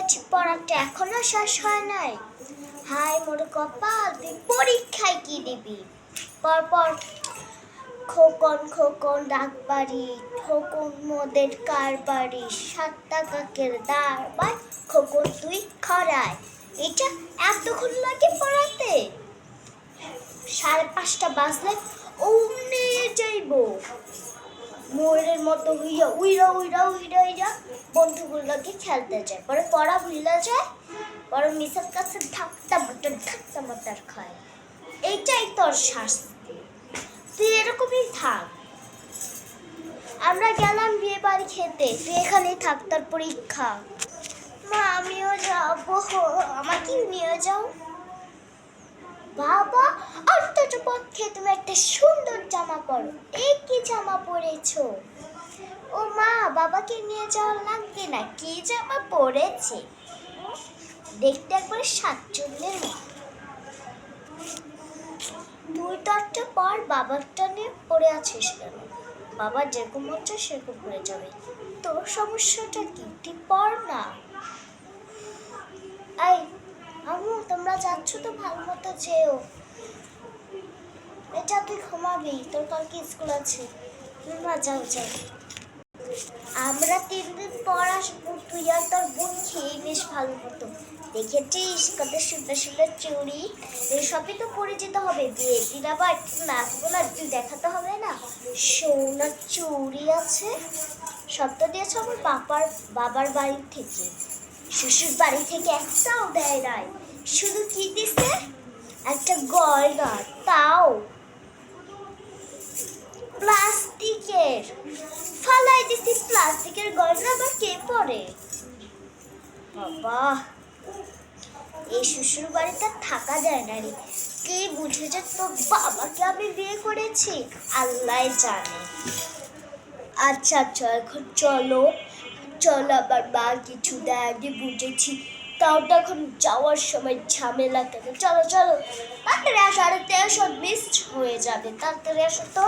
পড়েছি, পড়াটা এখনো শেষ হয় নাই। হায় মোর কপাল, তুই পরীক্ষায় কি দিবি? পরপর খোকন খোকন ডাকবাড়ি, খোকন মোদের কারবাড়ি, 7 টাকাকের দাঁড়, খোকন তুই খরায়। এটা এতক্ষণ লাগে পড়াতে? 5:30 বাজলে অমনি যাইব ময়ূরের মতো হইয়া উইরা উইরা উইরা উইরা বন্ধুগুলোকে খেলতে যায়, পরে পড়া ভুলে যায়, পরে মিসের কাছে ধাক্কা মাটার খায়। এইটাই তোর শাস্তি, তুই এরকমই থাক। আমরা গেলাম বিয়ে বাড়ি খেতে, তুই এখানেই থাক, তোর পরীক্ষা। মা আমিও যাবো, আমাকে নিয়ে যাও। বাবা অন্তত পক্ষে তুমি একটা সুন্দর জামা পরো। এই কি জামা পরেছো? ও মা, বাবাকে নিয়ে যাওয়া লাগবে না, কি জামা পরেছে, দেখতে একবার শাকচুন্নির মতো। তুই তো একটা পর, বাবারটা নিয়ে পড়ে আছিস কেন? বাবা যেরকম হচ্ছে সেরকম পড়ে যাবে, তোর সমস্যাটা কি? তুই পড় না। এই আম্মু, তোমরা যাচ্ছ তো, ভালো মতো যেও। এটা তুই ঘুমাবি, তোর কালকে স্কুল আছে। না যাও যাও। আমরা 3 দিন পর আসবো, তুই আর তোর বোন খেয়ে বেশ ভালো মতো। দেখেছিস কত সুন্দর সুন্দর চুড়ি, সবই তো পরে যেতে হবে। বিয়ের দিন আবার নাচগুলো তুই দেখাতে হবে না? সোনার চুড়ি আছে, সব তো দিয়েছে আমার বাবার বাড়ি থেকে, শ্বশুর বাড়ি থেকে একটাও দেয় নাই। শুধু কি দিছে? একটা গয়না, তাও প্লাস্টিকের। ফালাই দিছি প্লাস্টিকের গয়না, আবার কে পরে? বাবা, এই শ্বশুর বাড়িতে থাকা যায় না রে। কে বুঝেছে তোর বাবাকে আমি বিয়ে করেছি, আল্লাহ জানে। আচ্ছা আচ্ছা, এখন চলো চলো, আবার মা কিছু দেয়নি বুঝেছি, তাও তো এখন যাওয়ার সময় ঝামেলা কেন? চলো চলো তাড়াতাড়ি আসো, আর সব মিস হয়ে যাবে, তাড়াতাড়ি আসো তো।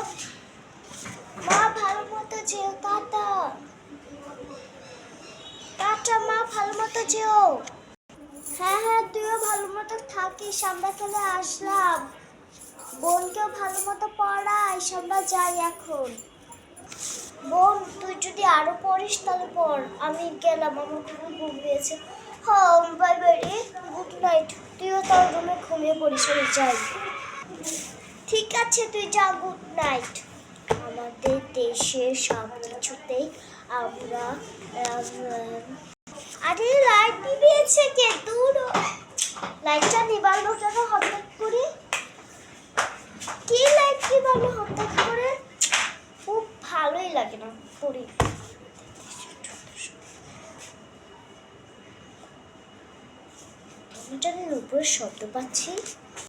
মা ভালো মতো যেও, টাটা। টাটা মা, ভালো মতো যেও। হ্যাঁ হ্যাঁ, তুইও ভালো মতো থাকিস, আমরা চলে আসলাম। বোনকেও ভালো মতো পড়াইস, আমরা যাই এখন। বোন, তুই যদি আরো পড়িস তাহলে পড়, আমি গেলাম, আমার খুব ঘুম পেয়েছে। হ্যাঁ বাই বাই রে, গুড নাইট। তুইও তোর রুমে ঘুমিয়ে পড়িস, আমি যাই। ঠিক আছে, তুই যা, গুড নাইট। আমাদের দেশে সব কিছুতেই আমরা আরে লাইট নিভিয়েছে কে? দূর, লাইটটা নিবালো কেন হঠাৎ করে? কে লাইট নিবালো হঠাৎ করে? খুব ভালোই লাগে না পড়ি। আমি জানি উপরে শব্দ পাচ্ছি।